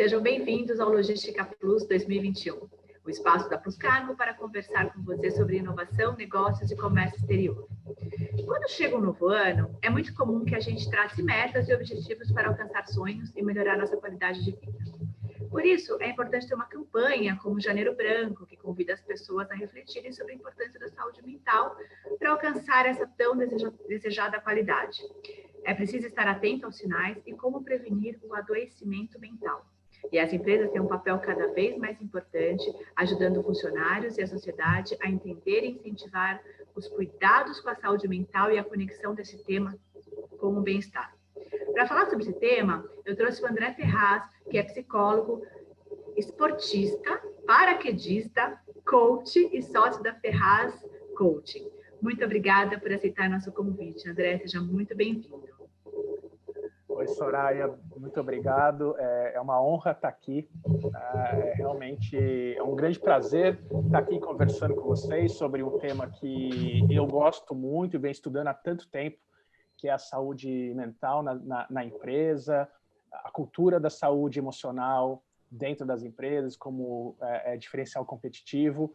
Sejam bem-vindos ao Logística Plus 2021, o espaço da Plus Cargo para conversar com você sobre inovação, negócios e comércio exterior. Quando chega um novo ano, é muito comum que a gente trace metas e objetivos para alcançar sonhos e melhorar nossa qualidade de vida. Por isso, é importante ter uma campanha como Janeiro Branco, que convida as pessoas a refletirem sobre a importância da saúde mental para alcançar essa tão desejada qualidade. É preciso estar atento aos sinais e como prevenir o adoecimento mental. E as empresas têm um papel cada vez mais importante, ajudando funcionários e a sociedade a entender e incentivar os cuidados com a saúde mental e a conexão desse tema com o bem-estar. Para falar sobre esse tema, eu trouxe o André Ferraz, que é psicólogo, esportista, paraquedista, coach e sócio da Ferraz Coaching. Muito obrigada por aceitar nosso convite. André, seja muito bem-vindo. Oi, Soraya, muito obrigado. É uma honra estar aqui. Realmente é um grande prazer estar aqui conversando com vocês sobre um tema que eu gosto muito e venho estudando há tanto tempo, que é a saúde mental na empresa, a cultura da saúde emocional dentro das empresas como diferencial competitivo.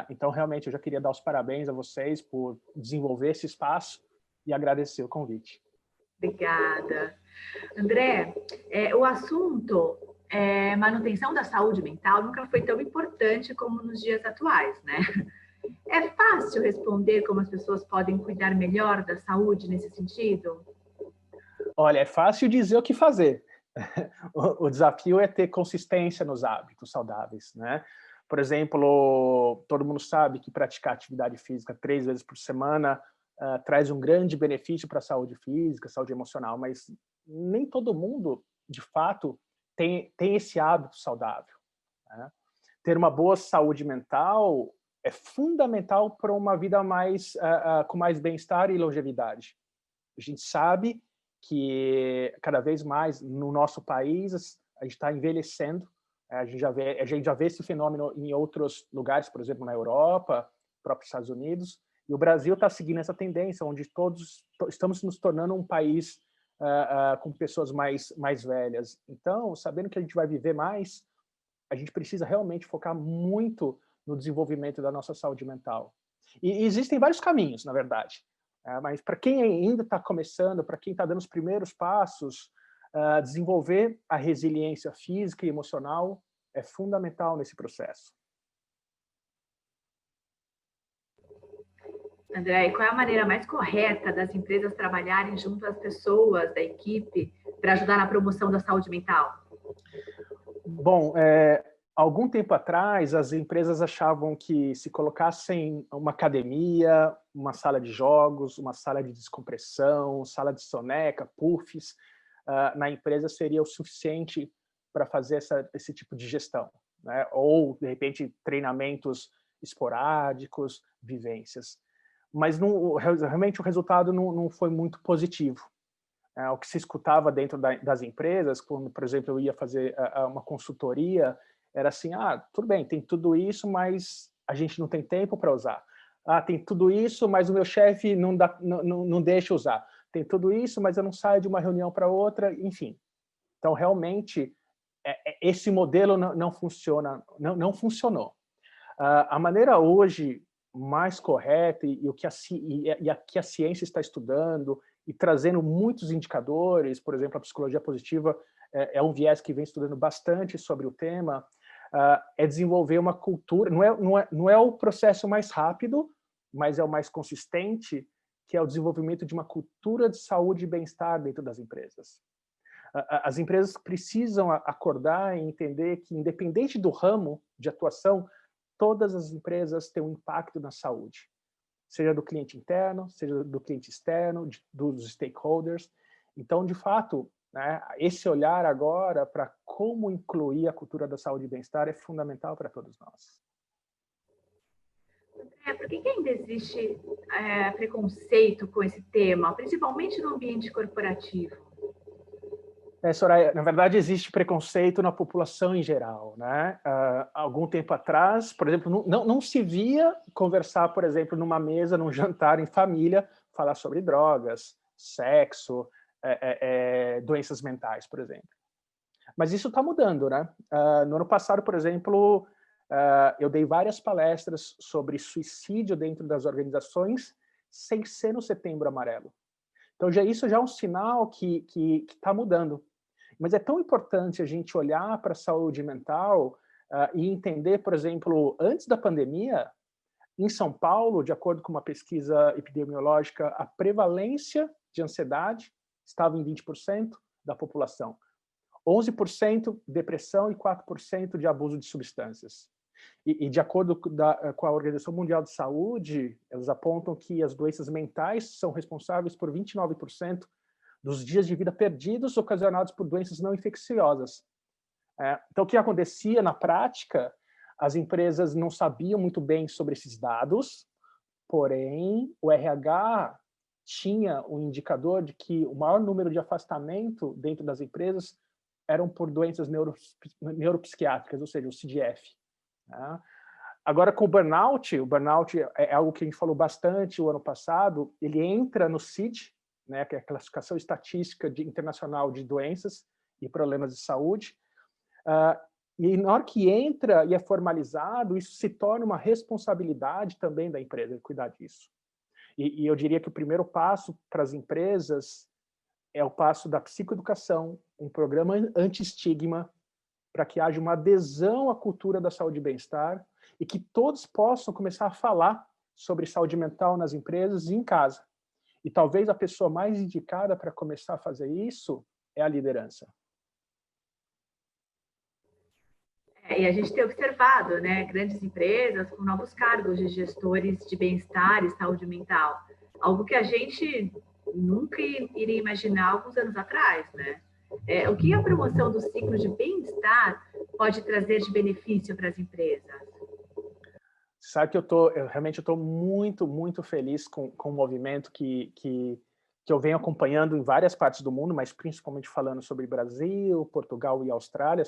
Então, realmente, eu já queria dar os parabéns a vocês por desenvolver esse espaço e agradecer o convite. Obrigada. André, o assunto manutenção da saúde mental nunca foi tão importante como nos dias atuais, né? É fácil responder como as pessoas podem cuidar melhor da saúde nesse sentido? Olha, é fácil dizer o que fazer. O desafio é ter consistência nos hábitos saudáveis, né? Por exemplo, todo mundo sabe que praticar atividade física 3 vezes por semana traz um grande benefício para a saúde física, saúde emocional, mas nem todo mundo, de fato, tem esse hábito saudável, né? Ter uma boa saúde mental é fundamental para uma vida com mais bem-estar e longevidade. A gente sabe que cada vez mais no nosso país a gente está envelhecendo. A gente já vê esse fenômeno em outros lugares, por exemplo, na Europa, próprios Estados Unidos, e o Brasil está seguindo essa tendência, onde todos estamos nos tornando um país com pessoas mais velhas. Então, sabendo que a gente vai viver mais, a gente precisa realmente focar muito no desenvolvimento da nossa saúde mental. E existem vários caminhos, na verdade. Mas para quem ainda está começando, para quem está dando os primeiros passos, desenvolver a resiliência física e emocional é fundamental nesse processo. André, e qual é a maneira mais correta das empresas trabalharem junto às pessoas da equipe para ajudar na promoção da saúde mental? Bom, algum tempo atrás, as empresas achavam que se colocassem uma academia, uma sala de jogos, uma sala de descompressão, sala de soneca, puffs, na empresa seria o suficiente para fazer esse tipo de gestão, né? Ou, de repente, treinamentos esporádicos, vivências. Mas realmente o resultado não foi muito positivo. O que se escutava dentro das empresas, quando, por exemplo, eu ia fazer uma consultoria, era assim, tudo bem, tem tudo isso, mas a gente não tem tempo para usar. Tem tudo isso, mas o meu chefe não deixa usar. Tem tudo isso, mas eu não saio de uma reunião para outra, enfim. Então, realmente, esse modelo não funciona, não funcionou. A maneira hoje mais correta e a que a ciência está estudando e trazendo muitos indicadores, por exemplo, a psicologia positiva é um viés que vem estudando bastante sobre o tema, é desenvolver uma cultura, não é o processo mais rápido, mas é o mais consistente, que é o desenvolvimento de uma cultura de saúde e bem-estar dentro das empresas. As empresas precisam acordar e entender que, independente do ramo de atuação, todas as empresas têm um impacto na saúde, seja do cliente interno, seja do cliente externo, dos stakeholders. Então, de fato, né, esse olhar agora para como incluir a cultura da saúde e bem-estar é fundamental para todos nós. Por que ainda existe preconceito com esse tema, principalmente no ambiente corporativo? Soraya, na verdade, existe preconceito na população em geral, né? Algum tempo atrás, por exemplo, não se via conversar, por exemplo, numa mesa, num jantar em família, falar sobre drogas, sexo, doenças mentais, por exemplo. Mas isso está mudando, né? No ano passado, por exemplo, eu dei várias palestras sobre suicídio dentro das organizações, sem ser no Setembro Amarelo. Então, isso já é um sinal que está mudando. Mas é tão importante a gente olhar para a saúde mental e entender, por exemplo, antes da pandemia, em São Paulo, de acordo com uma pesquisa epidemiológica, a prevalência de ansiedade estava em 20% da população. 11% depressão e 4% de abuso de substâncias. E de acordo com a Organização Mundial de Saúde, eles apontam que as doenças mentais são responsáveis por 29% dos dias de vida perdidos ocasionados por doenças não infecciosas. Então, o que acontecia na prática, as empresas não sabiam muito bem sobre esses dados, porém, o RH tinha um indicador de que o maior número de afastamento dentro das empresas eram por doenças neuropsiquiátricas, ou seja, o CDF. Agora, com o burnout é algo que a gente falou bastante o ano passado, ele entra no CID, né, que é a Classificação Estatística Internacional de Doenças e Problemas de Saúde, e na hora que entra e é formalizado, isso se torna uma responsabilidade também da empresa cuidar disso. E eu diria que o primeiro passo para as empresas é o passo da psicoeducação, um programa anti-estigma, para que haja uma adesão à cultura da saúde e bem-estar e que todos possam começar a falar sobre saúde mental nas empresas e em casa. E talvez a pessoa mais indicada para começar a fazer isso é a liderança. E a gente tem observado, né, grandes empresas com novos cargos de gestores de bem-estar e saúde mental, algo que a gente nunca iria imaginar alguns anos atrás, né? O que a promoção do ciclo de bem-estar pode trazer de benefício para as empresas? Sabe que eu realmente estou muito, muito feliz com o movimento que eu venho acompanhando em várias partes do mundo, mas principalmente falando sobre Brasil, Portugal e Austrália,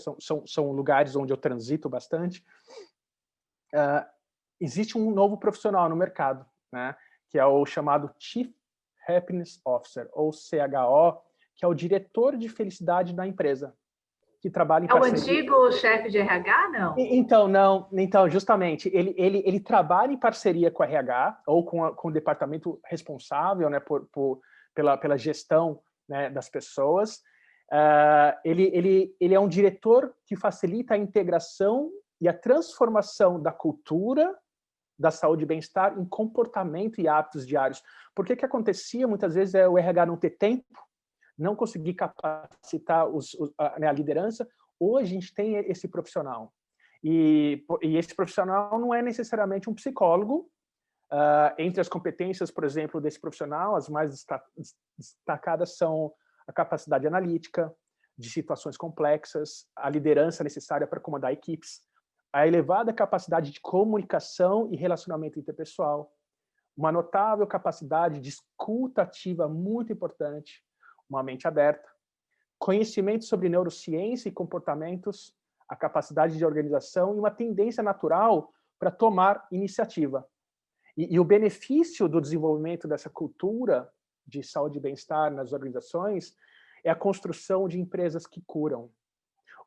são lugares onde eu transito bastante. Existe um novo profissional no mercado, né, que é o chamado Chief Happiness Officer, ou CHO, que é o diretor de felicidade da empresa, que trabalha em parceria. É o antigo chefe de RH, não? Então, justamente, ele trabalha em parceria com a RH, ou com o departamento responsável, né, pela gestão, né, das pessoas. Ele é um diretor que facilita a integração e a transformação da cultura da saúde e bem-estar em comportamento e hábitos diários. Porque o que acontecia muitas vezes é o RH não ter tempo, não conseguir capacitar a liderança. Hoje a gente tem esse profissional. E esse profissional não é necessariamente um psicólogo. Entre as competências, por exemplo, desse profissional, as mais destacadas são a capacidade analítica de situações complexas, a liderança necessária para comandar equipes, a elevada capacidade de comunicação e relacionamento interpessoal, uma notável capacidade de escuta ativa muito importante, uma mente aberta, conhecimento sobre neurociência e comportamentos, a capacidade de organização e uma tendência natural para tomar iniciativa. E o benefício do desenvolvimento dessa cultura de saúde e bem-estar nas organizações é a construção de empresas que curam,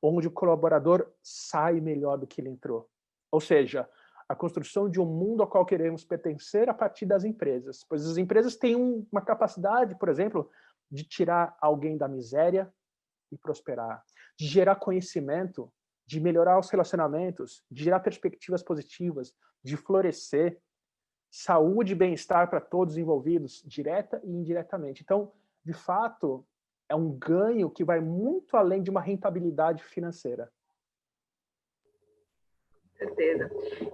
onde o colaborador sai melhor do que ele entrou. Ou seja, a construção de um mundo ao qual queremos pertencer a partir das empresas. Pois as empresas têm uma capacidade, por exemplo, de tirar alguém da miséria e prosperar, de gerar conhecimento, de melhorar os relacionamentos, de gerar perspectivas positivas, de florescer, saúde e bem-estar para todos os envolvidos, direta e indiretamente. Então, de fato, é um ganho que vai muito além de uma rentabilidade financeira. Certeza.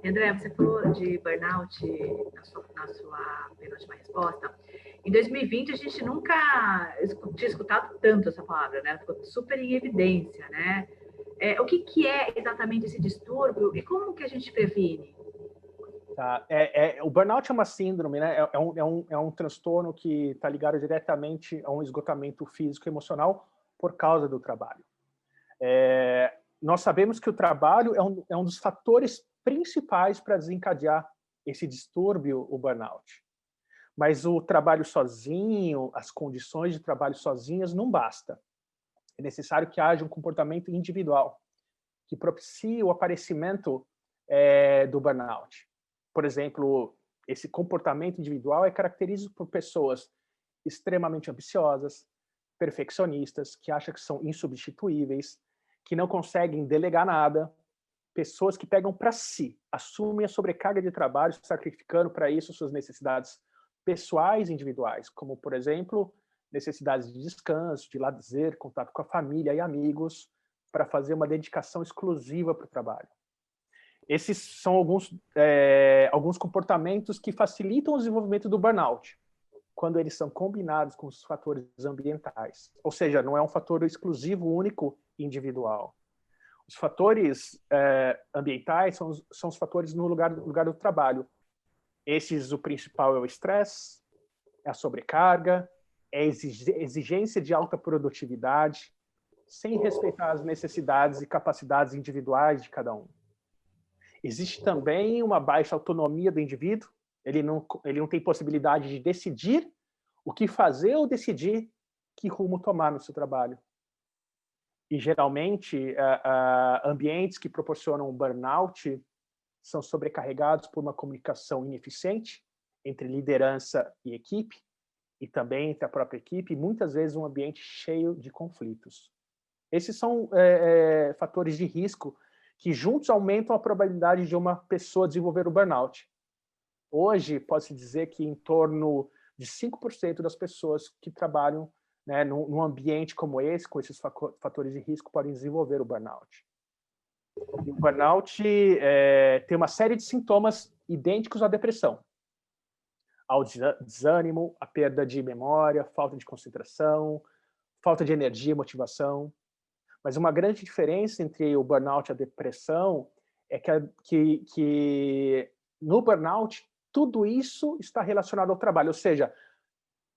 André, você falou de burnout na sua penúltima resposta. Em 2020, a gente nunca tinha escutado tanto essa palavra, né? Ficou super em evidência, né? O que é exatamente esse distúrbio e como que a gente previne? Tá. O burnout é uma síndrome, né? É um transtorno que está ligado diretamente a um esgotamento físico e emocional por causa do trabalho. Nós sabemos que o trabalho é um dos fatores principais para desencadear esse distúrbio, o burnout. Mas o trabalho sozinho, as condições de trabalho sozinhas não basta. é necessário que haja um comportamento individual que propicie o aparecimento do burnout. Por exemplo, esse comportamento individual é caracterizado por pessoas extremamente ambiciosas, perfeccionistas, que acham que são insubstituíveis, que não conseguem delegar nada, pessoas que pegam para si, assumem a sobrecarga de trabalho, sacrificando para isso suas necessidades pessoais e individuais, como, por exemplo, necessidades de descanso, de lazer, contato com a família e amigos, para fazer uma dedicação exclusiva para o trabalho. Esses são alguns comportamentos que facilitam o desenvolvimento do burnout, quando eles são combinados com os fatores ambientais. Ou seja, não é um fator exclusivo, único e individual. Os fatores ambientais são os fatores no lugar do trabalho. O principal é o estresse, é a sobrecarga, é a exigência de alta produtividade, sem respeitar as necessidades e capacidades individuais de cada um. Existe também uma baixa autonomia do indivíduo, ele não tem possibilidade de decidir o que fazer ou decidir que rumo tomar no seu trabalho. E, geralmente, ambientes que proporcionam burnout são sobrecarregados por uma comunicação ineficiente entre liderança e equipe, e também entre a própria equipe, e muitas vezes um ambiente cheio de conflitos. Esses são fatores de risco que juntos aumentam a probabilidade de uma pessoa desenvolver o burnout. Hoje, pode-se dizer que em torno de 5% das pessoas que trabalham, né, num ambiente como esse, com esses fatores de risco, podem desenvolver o burnout. E o burnout tem uma série de sintomas idênticos à depressão. Ao desânimo, a perda de memória, falta de concentração, falta de energia e motivação. Mas uma grande diferença entre o burnout e a depressão é que no burnout tudo isso está relacionado ao trabalho, ou seja,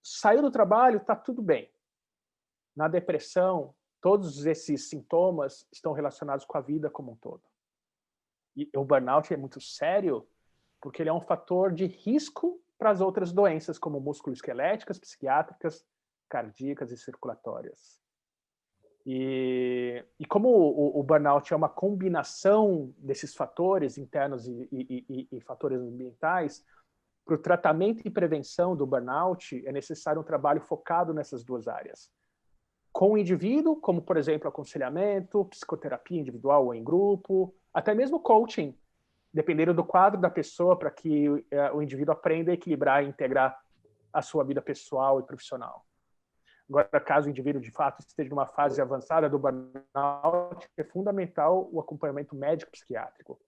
saiu do trabalho, está tudo bem. Na depressão, todos esses sintomas estão relacionados com a vida como um todo. E o burnout é muito sério porque ele é um fator de risco para as outras doenças, como musculoesqueléticas, psiquiátricas, cardíacas e circulatórias. E como o burnout é uma combinação desses fatores internos e fatores ambientais, para o tratamento e prevenção do burnout é necessário um trabalho focado nessas duas áreas. Com o indivíduo, como, por exemplo, aconselhamento, psicoterapia individual ou em grupo, até mesmo coaching, dependendo do quadro da pessoa, para que o indivíduo aprenda a equilibrar e integrar a sua vida pessoal e profissional. Agora, caso o indivíduo, de fato, esteja numa fase avançada do burnout, é fundamental o acompanhamento médico-psiquiátrico.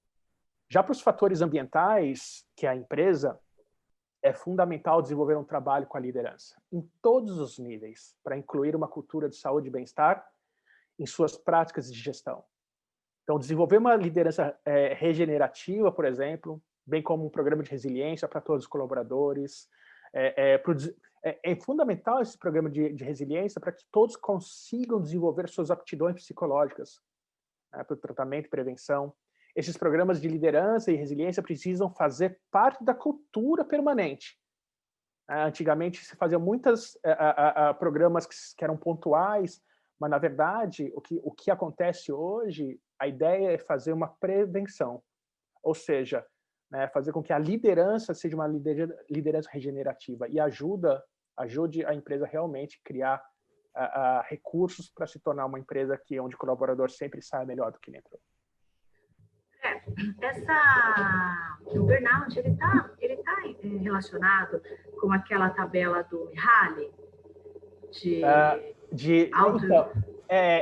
Já para os fatores ambientais, que é a empresa, é fundamental desenvolver um trabalho com a liderança, em todos os níveis, para incluir uma cultura de saúde e bem-estar em suas práticas de gestão. Então, desenvolver uma liderança regenerativa, por exemplo, bem como um programa de resiliência para todos os colaboradores. É fundamental esse programa de resiliência para que todos consigam desenvolver suas aptidões psicológicas, para o tratamento e prevenção. Esses programas de liderança e resiliência precisam fazer parte da cultura permanente. Antigamente se faziam muitos programas que eram pontuais, mas, na verdade, o que acontece hoje, a ideia é fazer uma prevenção. Ou seja, fazer com que a liderança seja uma liderança regenerativa e ajude a empresa realmente a criar recursos para se tornar uma empresa onde o colaborador sempre sai melhor do que entrou. O burnout, ele tá relacionado com aquela tabela do Mihaly? Então,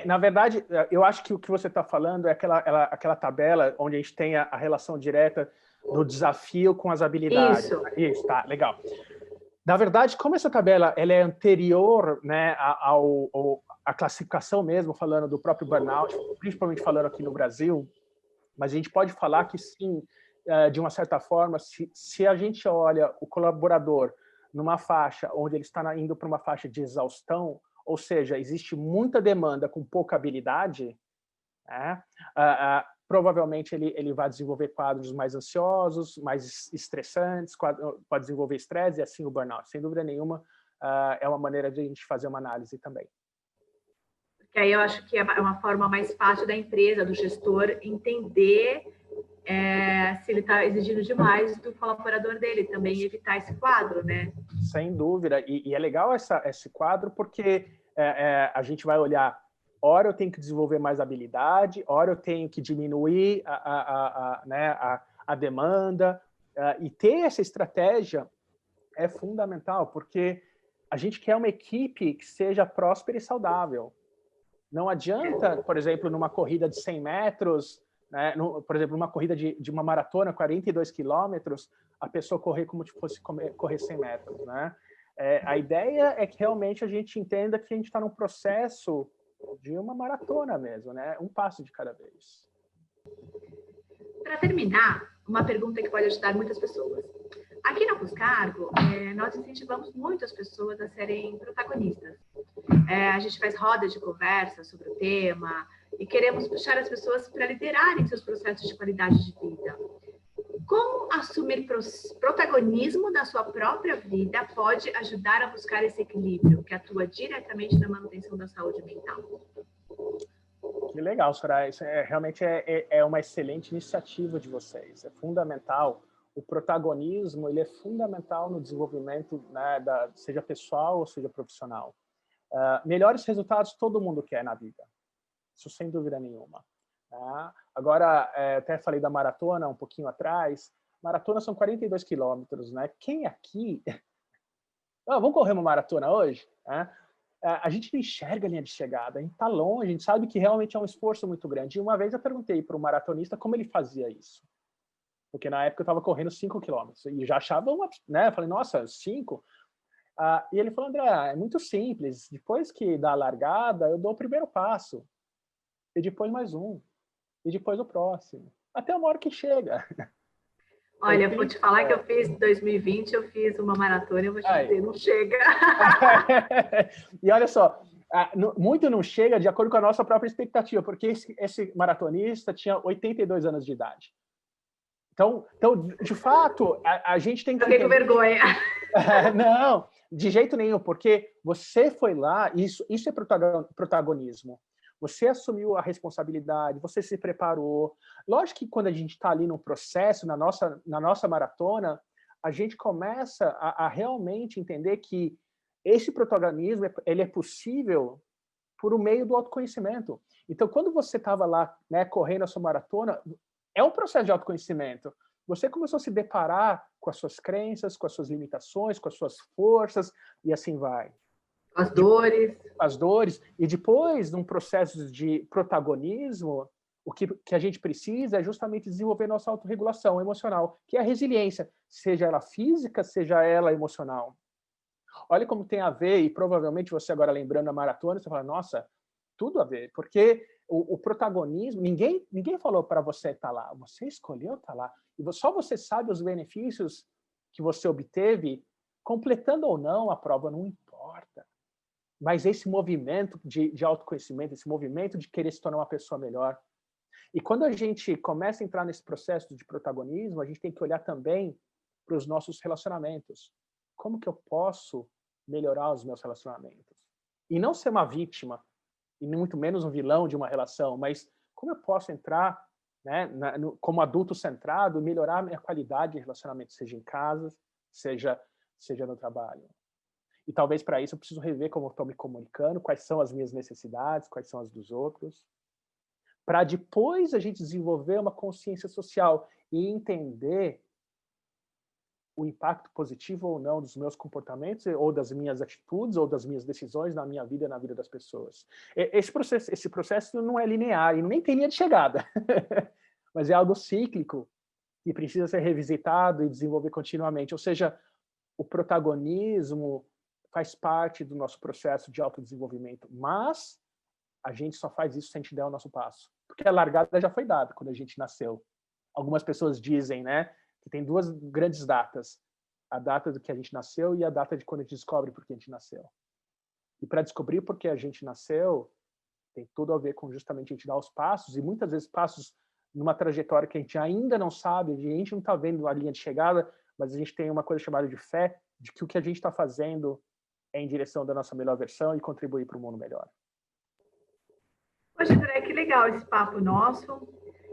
na verdade, eu acho que o que você está falando é aquela tabela onde a gente tem a relação direta do desafio com as habilidades. Isso, tá, legal. Na verdade, como essa tabela ela é anterior, né, à classificação mesmo, falando do próprio burnout, principalmente falando aqui no Brasil, mas a gente pode falar que sim, de uma certa forma, se a gente olha o colaborador numa faixa onde ele está indo para uma faixa de exaustão, ou seja, existe muita demanda com pouca habilidade, provavelmente ele vai desenvolver quadros mais ansiosos, mais estressantes, pode desenvolver estresse e assim o burnout. Sem dúvida nenhuma, é uma maneira de a gente fazer uma análise também. Que aí eu acho que é uma forma mais fácil da empresa, do gestor, entender se ele está exigindo demais do colaborador dele, também evitar esse quadro, né? Sem dúvida. E é legal esse quadro porque a gente vai olhar, ora eu tenho que desenvolver mais habilidade, ora eu tenho que diminuir a demanda, e ter essa estratégia é fundamental, porque a gente quer uma equipe que seja próspera e saudável. Não adianta, por exemplo, numa corrida de 100 metros, né, por exemplo, numa corrida de uma maratona, 42 quilômetros, a pessoa correr como se fosse correr 100 metros. Né? A ideia é que realmente a gente entenda que a gente está num processo de uma maratona mesmo, né? Um passo de cada vez. Para terminar, uma pergunta que pode ajudar muitas pessoas. Aqui na Puscargo, nós incentivamos muito as pessoas a serem protagonistas. A gente faz rodas de conversa sobre o tema e queremos puxar as pessoas para liderarem seus processos de qualidade de vida. Como assumir protagonismo da sua própria vida pode ajudar a buscar esse equilíbrio que atua diretamente na manutenção da saúde mental? Que legal, Soraya. Isso realmente é uma excelente iniciativa de vocês. É fundamental. O protagonismo ele é fundamental no desenvolvimento, né, seja pessoal ou seja profissional. Melhores resultados todo mundo quer na vida. Isso sem dúvida nenhuma. Agora, até falei da maratona um pouquinho atrás. Maratona são 42 quilômetros, né? Quem aqui... vamos correr uma maratona hoje? A gente não enxerga a linha de chegada, a gente está longe, a gente sabe que realmente é um esforço muito grande. E uma vez eu perguntei para um maratonista como ele fazia isso. Porque na época eu estava correndo 5 quilômetros e já achava né? Eu falei, nossa, 5? E ele falou, André, é muito simples. Depois que dá a largada, eu dou o primeiro passo. E depois mais um. E depois o próximo. Até uma hora que chega. Olha, vou te falar que eu fiz em 2020, eu fiz uma maratona e eu vou te dizer, não chega. E olha só, muito não chega de acordo com a nossa própria expectativa, porque esse maratonista tinha 82 anos de idade. Então, de fato, a gente tem que... Eu fiquei com vergonha. Não, de jeito nenhum, porque você foi lá, isso é protagonismo. Você assumiu a responsabilidade, você se preparou. Lógico que quando a gente está ali no processo, na nossa maratona, a gente começa a realmente entender que esse protagonismo ele é possível por meio do autoconhecimento. Então, quando você estava lá, né, correndo a sua maratona, é um processo de autoconhecimento. Você começou a se deparar com as suas crenças, com as suas limitações, com as suas forças, e assim vai. As dores. As dores. E depois, num processo de protagonismo, o que a gente precisa é justamente desenvolver nossa autorregulação emocional, que é a resiliência, seja ela física, seja ela emocional. Olha como tem a ver, e provavelmente você agora lembrando a maratona, você fala, nossa, tudo a ver, porque o protagonismo, ninguém falou para você estar lá, você escolheu estar lá, e só você sabe os benefícios que você obteve, completando ou não a prova, não importa. Mas esse movimento de autoconhecimento, esse movimento de querer se tornar uma pessoa melhor. E quando a gente começa a entrar nesse processo de protagonismo, a gente tem que olhar também para os nossos relacionamentos. Como que eu posso melhorar os meus relacionamentos? E não ser uma vítima, e muito menos um vilão de uma relação, mas como eu posso entrar, né, como adulto centrado e melhorar a minha qualidade de relacionamento, seja em casa, seja no trabalho. E talvez para isso eu preciso rever como eu estou me comunicando, quais são as minhas necessidades, quais são as dos outros, para depois a gente desenvolver uma consciência social e entender o impacto positivo ou não dos meus comportamentos, ou das minhas atitudes, ou das minhas decisões na minha vida e na vida das pessoas. Esse processo não é linear, e nem tem linha de chegada, mas é algo cíclico, que precisa ser revisitado e desenvolver continuamente. Ou seja, o protagonismo faz parte do nosso processo de autodesenvolvimento, mas a gente só faz isso se a gente der o nosso passo. Porque a largada já foi dada quando a gente nasceu. Algumas pessoas dizem, né, que tem duas grandes datas. A data do que a gente nasceu e a data de quando a gente descobre por que a gente nasceu. E para descobrir por que a gente nasceu, tem tudo a ver com justamente a gente dar os passos, e muitas vezes passos numa trajetória que a gente ainda não sabe, a gente não está vendo a linha de chegada, mas a gente tem uma coisa chamada de fé, de que o que a gente está fazendo é em direção da nossa melhor versão e contribuir para um mundo melhor. Poxa, André, que legal esse papo nosso.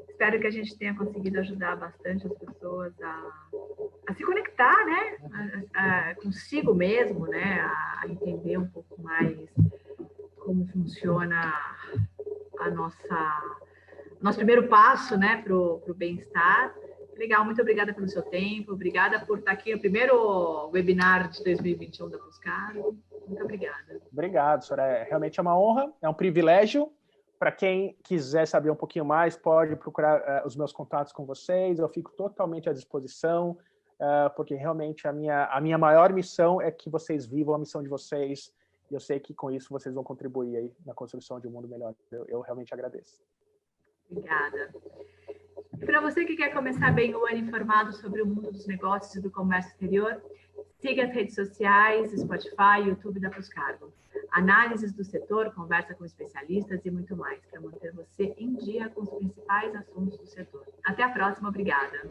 Espero que a gente tenha conseguido ajudar bastante as pessoas a se conectar, né? Consigo mesmo, né? A entender um pouco mais como funciona a nosso primeiro passo, né, para o bem-estar. Legal, muito obrigada pelo seu tempo, obrigada por estar aqui no primeiro webinar de 2021 da Pluscargo. Muito obrigada. Obrigado, Soraya. Realmente é uma honra, é um privilégio. Para quem quiser saber um pouquinho mais, pode procurar os meus contatos com vocês. Eu fico totalmente à disposição, porque realmente a minha maior missão é que vocês vivam a missão de vocês. E eu sei que com isso vocês vão contribuir aí na construção de um mundo melhor. Eu realmente agradeço. Obrigada. E para você que quer começar bem o ano informado sobre o mundo dos negócios e do comércio exterior, siga as redes sociais, Spotify, YouTube da Pluscargo. Análises do setor, conversa com especialistas e muito mais, para manter você em dia com os principais assuntos do setor. Até a próxima, obrigada.